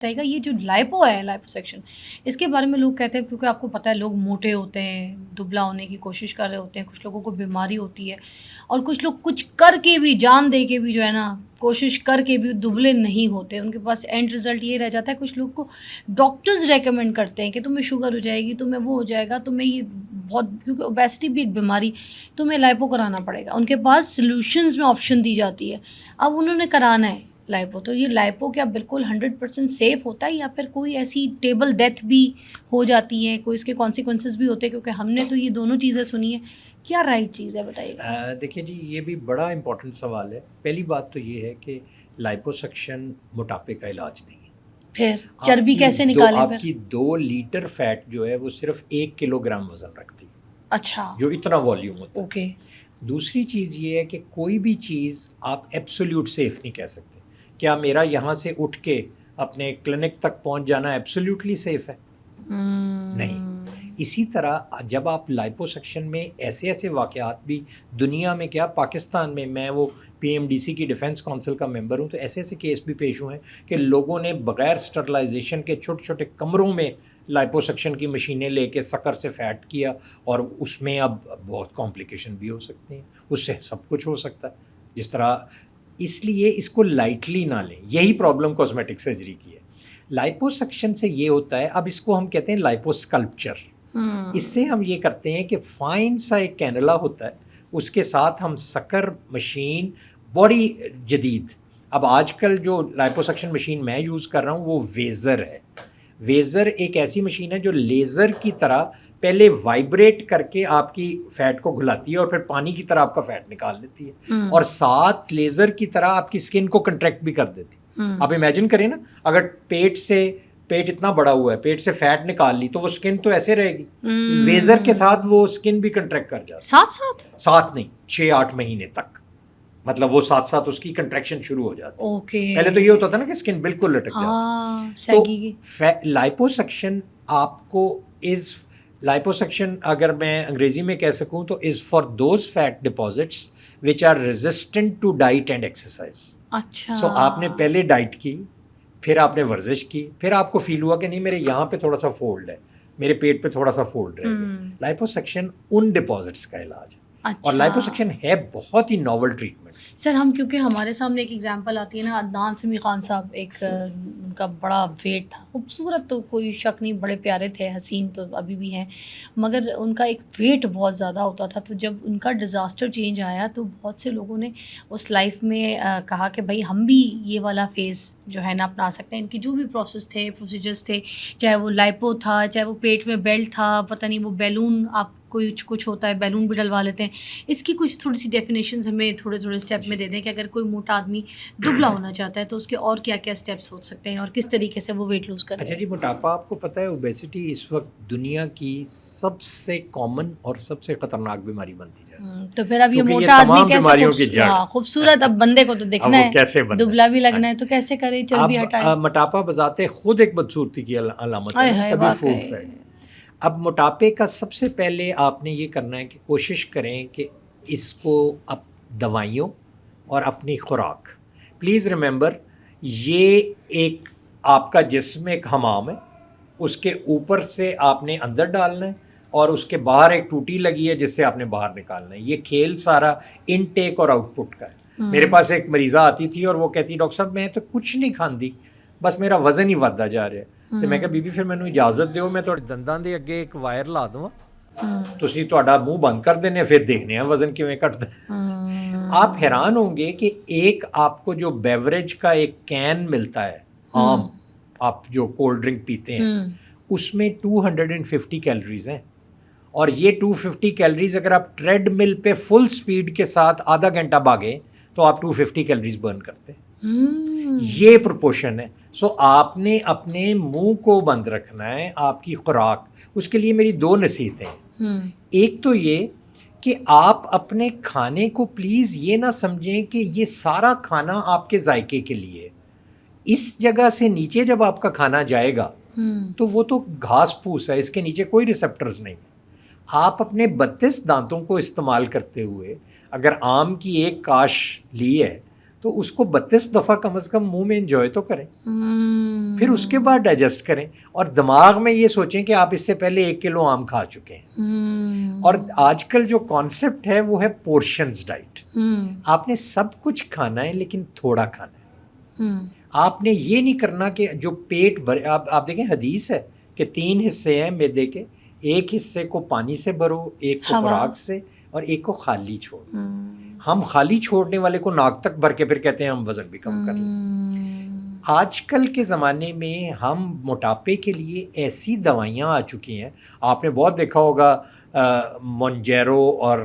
بتائیے گا یہ جو لائپو ہے لائپوسیکشن اس کے بارے میں لوگ کہتے ہیں کیونکہ آپ کو پتہ ہے لوگ موٹے ہوتے ہیں دبلا ہونے کی کوشش کر رہے ہوتے ہیں کچھ لوگوں کو بیماری ہوتی ہے اور کچھ لوگ کچھ کر کے بھی جان دے کے بھی جو ہے نا کوشش کر کے بھی دبلے نہیں ہوتے ان کے پاس اینڈ رزلٹ یہ رہ جاتا ہے. کچھ لوگ کو ڈاکٹرز ریکمینڈ کرتے ہیں کہ تمہیں شوگر ہو جائے گی تمہیں وہ ہو جائے گا تمہیں یہ بہت کیونکہ اوبیسٹی بھی ایک بیماری تمہیں لائپو کرانا پڑے گا. ان کے پاس سلوشنز میں آپشن دی جاتی ہے اب انہوں نے کرانا ہے لائپو. تو یہ لائپو کیا بالکل 100% سیف ہوتا ہے یا پھر کوئی ایسی ٹیبل ڈیتھ بھی ہو جاتی ہے کوئی اس کے کانسیکوینسز بھی ہوتے ہیں کیونکہ ہم نے تو یہ دونوں چیزیں سنی ہیں کیا رائٹ چیز ہے بتائیے گا. دیکھیے جی یہ بھی بڑا امپورٹنٹ سوال ہے. پہلی بات تو یہ ہے کہ لائپوسکشن موٹاپے کا علاج نہیں ہے. پھر چربی کیسے نکالیں آپ پھر کی 2 لیٹر فیٹ جو ہے وہ صرف 1 کلو گرام وزن رکھتی ہے. اچھا جو اتنا والیوم ہوتا ہے. اوکے. دوسری چیز یہ ہے کہ کوئی بھی چیز آپ ایبسولوٹ سیف نہیں کہہ سکتے. کیا میرا یہاں سے اٹھ کے اپنے کلینک تک پہنچ جانا ایبسولوٹلی سیف ہے؟ نہیں. اسی طرح جب آپ لائپوسکشن میں ایسے واقعات بھی دنیا میں کیا پاکستان میں وہ PMDC کی ڈیفنس کونسل کا ممبر ہوں تو ایسے کیس بھی پیش ہوئے ہیں کہ لوگوں نے بغیر سٹرلائزیشن کے چھوٹے چھوٹے کمروں میں لائپوسکشن کی مشینیں لے کے سکر سے فیٹ کیا اور اس میں اب بہت کمپلیکیشن بھی ہو سکتے ہیں. اس سے سب کچھ ہو سکتا ہے جس طرح. اس لیے اس کو لائٹلی نہ لیں. یہی پرابلم کاسمیٹک سرجری کی ہے. لائپوسکشن سے یہ ہوتا ہے اب اس کو ہم کہتے ہیں لائپوسکلپچر. اس سے ہم یہ کرتے ہیں کہ فائن سا ایک کینولا ہوتا ہے اس کے ساتھ ہم سکر مشین بڑی جدید. اب آج کل جو لائپوسکشن مشین میں یوز کر رہا ہوں وہ ویزر ہے. ویزر ایک ایسی مشین ہے جو لیزر کی طرح پہلے وائبریٹ کر کے آپ کی فیٹ کو گھلاتی ہے اور پھر پانی کی طرح آپ کا فیٹ نکال لیتی ہے اور ساتھ لیزر کی طرح آپ کی اسکن کو کنٹریکٹ بھی کر دیتی ہے. آپ امیجن کریں نا اگر پیٹ اتنا بڑا ہوا ہے پیٹ سے فیٹ نکال لی تو وہ اسکن تو ایسے رہے گی. ویزر کے ساتھ وہ اسکن بھی کنٹریکٹ کر جاتی ہے. ساتھ نہیں 6-8 مہینے تک مطلب وہ ساتھ اس کی کنٹریکشن شروع ہو جاتی ہے. پہلے تو یہ ہوتا تھا نا کہ اسکن بالکل لٹک جاتی. تو لائپوسکشن آپ کو لائپوسکشن اگر میں انگریزی میں کہہ سکوں تو is for those fat deposits which are resistant to diet and exercise. اچھا. سو آپ نے پہلے ڈائٹ کی پھر آپ نے ورزش کی پھر آپ کو فیل ہوا کہ نہیں میرے یہاں پہ تھوڑا سا فولڈ ہے میرے پیٹ پہ تھوڑا سا فولڈ رہ گیا. لائپوسکشن ان ڈپازٹس کا علاج ہے. اور لائپوسکشن ہے بہت ہی ناول ٹریٹمنٹ. سر ہم کیونکہ ہمارے سامنے ایک ایگزامپل آتی ہے نا عدنان سمیع خان صاحب ایک ان کا بڑا ویٹ تھا خوبصورت تو کوئی شک نہیں بڑے پیارے تھے حسین تو ابھی بھی ہیں مگر ان کا ایک ویٹ بہت زیادہ ہوتا تھا. تو جب ان کا ڈیزاسٹر چینج آیا تو بہت سے لوگوں نے اس لائف میں کہا کہ بھائی ہم بھی یہ والا فیز جو ہے نا اپنا سکتے ہیں. ان کی جو بھی پروسیجرز تھے چاہے وہ لائپو تھا چاہے وہ پیٹ میں بیلٹ تھا پتہ نہیں وہ بیلون آپ کچھ ہوتا ہے بیلون بھی ڈلوا لیتے ہیں. اس کی کچھ تھوڑی سی ڈیفینیشنز ہمیں تھوڑے اسٹیپ میں دے دیں کہ اگر کوئی موٹا آدمی دبلا ہونا چاہتا ہے تو اس کے اور کیا اسٹیپس ہو سکتے ہیں اور کس طریقے سے وہ ویٹ لوز کرے. اچھا جی موٹاپا آپ کو پتہ ہے اوبیسٹی اس وقت دنیا کی سب سے کامن اور سب سے خطرناک بیماری بنتی ہے. تو پھر اب یہ موٹا آدمی کیسے خوبصورت اب بندے کو تو دیکھنا ہے دبلا بھی لگنا ہے تو کیسے کرے چربی ہٹائے. موٹاپا بذات خود ایک بدصورتی کی علامت ہے. اب موٹاپے کا سب سے پہلے آپ نے یہ کرنا ہے کہ کوشش کریں کہ اس کو اب دوائیوں اور اپنی خوراک پلیز ریممبر یہ ایک آپ کا جسم ایک حمام ہے اس کے اوپر سے آپ نے اندر ڈالنا ہے اور اس کے باہر ایک ٹوٹی لگی ہے جس سے آپ نے باہر نکالنا ہے. یہ کھیل سارا انٹیک اور آؤٹ پٹ کا ہے. میرے پاس ایک مریضہ آتی تھی اور وہ کہتی ڈاکٹر صاحب میں تو کچھ نہیں کھاندی بس میرا وزن ہی ودتا جا رہا ہے. تو میں کہا بی بی پھر مینوں اجازت دیو میں تھوڑے دنداں دے اگے ایک وائر لا دواں تسی تہاڈا منہ بند کر دینے پھر دیکھنے ہیں وزن کیویں گھٹدا ہے. آپ حیران ہوں گے کہ ایک آپ کو جو بیوریج کا ایک کین ملتا ہے عام آپ جو کولڈ ڈرنک پیتے ہیں اس میں 250 کیلوریز ہیں اور یہ 250 کیلوریز اگر آپ ٹریڈ مل پہ فل سپیڈ کے ساتھ آدھا گھنٹہ بھاگیں تو آپ 250 کیلوریز برن کرتے ہیں. یہ پروپورشن ہے. سو آپ نے اپنے منہ کو بند رکھنا ہے آپ کی خوراک. اس کے لیے میری 2 نصیحتیں. ایک تو یہ کہ آپ اپنے کھانے کو پلیز یہ نہ سمجھیں کہ یہ سارا کھانا آپ کے ذائقے کے لیے. اس جگہ سے نیچے جب آپ کا کھانا جائے گا تو وہ تو گھاس پھوس ہے اس کے نیچے کوئی ریسپٹرز نہیں. آپ اپنے 32 دانتوں کو استعمال کرتے ہوئے اگر آم کی ایک کاش لی ہے تو اس کو 32 دفعہ کم از کم منہ میں انجوائے تو کریں, پھر اس کے بعد ڈائجسٹ کریں, اور دماغ میں یہ سوچیں کہ آپ اس سے پہلے 1 کلو آم کھا چکے ہیں. اور آج کل جو کانسیپٹ ہے وہ ہے پورشنز ڈائٹ. آپ نے سب کچھ کھانا ہے لیکن تھوڑا کھانا ہے. آپ نے یہ نہیں کرنا کہ جو پیٹ بھرے, آپ دیکھیں حدیث ہے کہ 3 حصے ہیں معدے کے, ایک حصے کو پانی سے بھرو, ایک کو خوراک سے, اور ایک کو خالی چھوڑو. ہم خالی چھوڑنے والے کو ناک تک بھر کے پھر کہتے ہیں ہم وزن بھی کم کر لیں. آج کل کے زمانے میں ہم موٹاپے کے لیے ایسی دوائیاں آ چکی ہیں, آپ نے بہت دیکھا ہوگا مونجیرو اور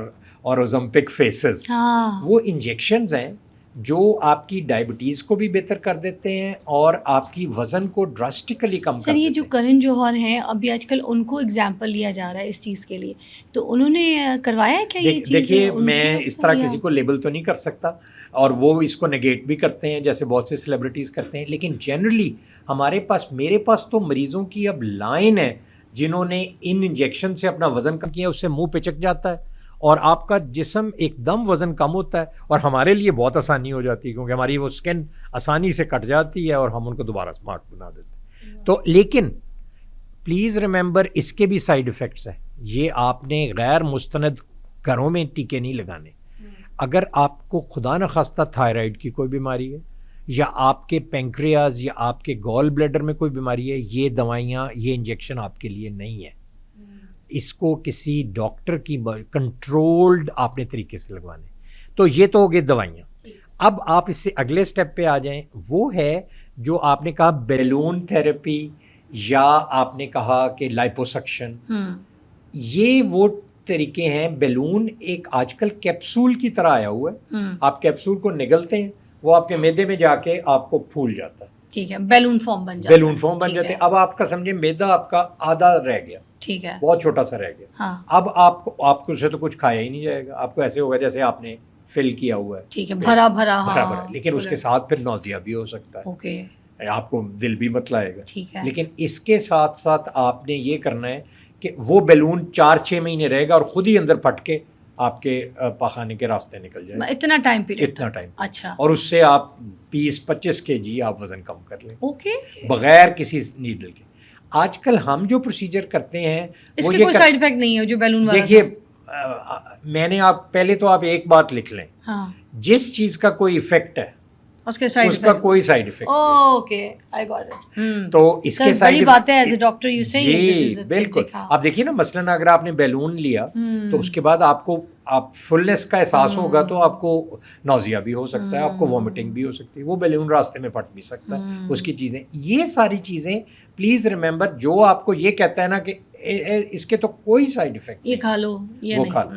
اوزمپک فیسز, وہ انجیکشنز ہیں جو آپ کی ڈائبٹیز کو بھی بہتر کر دیتے ہیں اور آپ کی وزن کو ڈراسٹیکلی کم کر دیتے ہیں. سر یہ جو کرن جوہر ہیں ابھی آج کل ان کو اگزامپل لیا جا رہا ہے اس چیز کے لیے, تو انہوں نے کروایا ہے کیا یہ چیز؟ دیکھیے میں اس طرح کسی کو لیبل تو نہیں کر سکتا, اور وہ اس کو نگیٹ بھی کرتے ہیں جیسے بہت سے سیلیبریٹیز کرتے ہیں, لیکن جنرلی ہمارے پاس, میرے پاس تو مریضوں کی اب لائن ہے جنہوں نے ان انجیکشن سے اپنا وزن کم کیا, اس سے منہ پچک جاتا ہے اور آپ کا جسم ایک دم وزن کم ہوتا ہے, اور ہمارے لیے بہت آسانی ہو جاتی ہے کیونکہ ہماری وہ اسکن آسانی سے کٹ جاتی ہے اور ہم ان کو دوبارہ اسمارٹ بنا دیتے ہیں. تو لیکن پلیز ریممبر اس کے بھی سائیڈ ایفیکٹس ہیں. یہ آپ نے غیر مستند گھروں میں ٹیکے نہیں لگانے. اگر آپ کو خدا نخواستہ تھائرائڈ کی کوئی بیماری ہے, یا آپ کے پینکریاز یا آپ کے گال بلیڈر میں کوئی بیماری ہے, یہ دوائیاں, یہ انجیکشن آپ کے لیے نہیں ہے. اس کو کسی ڈاکٹر کی کنٹرولڈ آپ نے طریقے سے لگوانے. تو یہ تو ہو گئی دوائیاں. اب آپ اس سے اگلے سٹیپ پہ آ جائیں, وہ ہے جو آپ نے کہا بیلون تھراپی, یا آپ نے کہا کہ لائپوسکشن. یہ وہ طریقے ہیں. بیلون ایک آج کل کیپسول کی طرح آیا ہوا ہے, آپ کیپسول کو نگلتے ہیں, وہ آپ کے معدے میں جا کے آپ کو پھول جاتا ہے. ٹھیک ہے, بیلون فارم بن جاتا ہے. بیلون فارم بن جاتے ہیں. اب آپ کا سمجھے معدہ آپ کا آدھا رہ گیا, ٹھیک ہے, بہت چھوٹا سا رہ گیا. اب آپ کو سے تو کچھ کھایا ہی نہیں جائے گا, آپ کو ایسے ہوگا جیسے آپ نے فل کیا ہوا ہے. ٹھیک ہے, بھرا بھرا. لیکن اس کے ساتھ پھر نوزیا بھی ہو سکتا ہے. اوکے, آپ کو دل بھی مت لائے گا. ٹھیک ہے. لیکن اس کے ساتھ ساتھ آپ نے یہ کرنا ہے کہ وہ بیلون 4-6 مہینے رہے گا اور خود ہی اندر پھٹ کے آپ کے پاخانے کے راستے نکل جائے. اتنا ٹائم پیریڈ, اتنا ٹائم. اچھا. اور اس سے آپ 20-25 kg آپ وزن کم کر لیں. اوکے, بغیر کسی نیڈل کے. آج کل ہم جو پروسیجر کرتے ہیں اس کے کوئی سائیڈ افیکٹ نہیں ہے جو بیلون والا. دیکھیے میں نے آپ پہلے تو آپ ایک بات لکھ لیں, جس چیز کا کوئی ایفیکٹ ہے اس کا کوئی side effect. Okay, I got it. تو اس کے سائیڈ بات ہے ایز اے ڈاکٹر یو سے جی بالکل. آپ دیکھیے نا, مثلاً اگر آپ نے بیلون لیا تو اس کے بعد آپ فلنس کا احساس ہوگا تو آپ کو نوزیا بھی ہو سکتا ہے, آپ کو وامٹنگ بھی ہو سکتی ہے, وہ بیلون راستے میں پھٹ بھی سکتا ہے, اس کی چیزیں. یہ ساری چیزیں پلیز ریممبر, جو آپ کو یہ کہتا ہے نا کہ اس کے تو کوئی سائیڈ افیکٹ, یہ کھا لو, وہ کھا لو.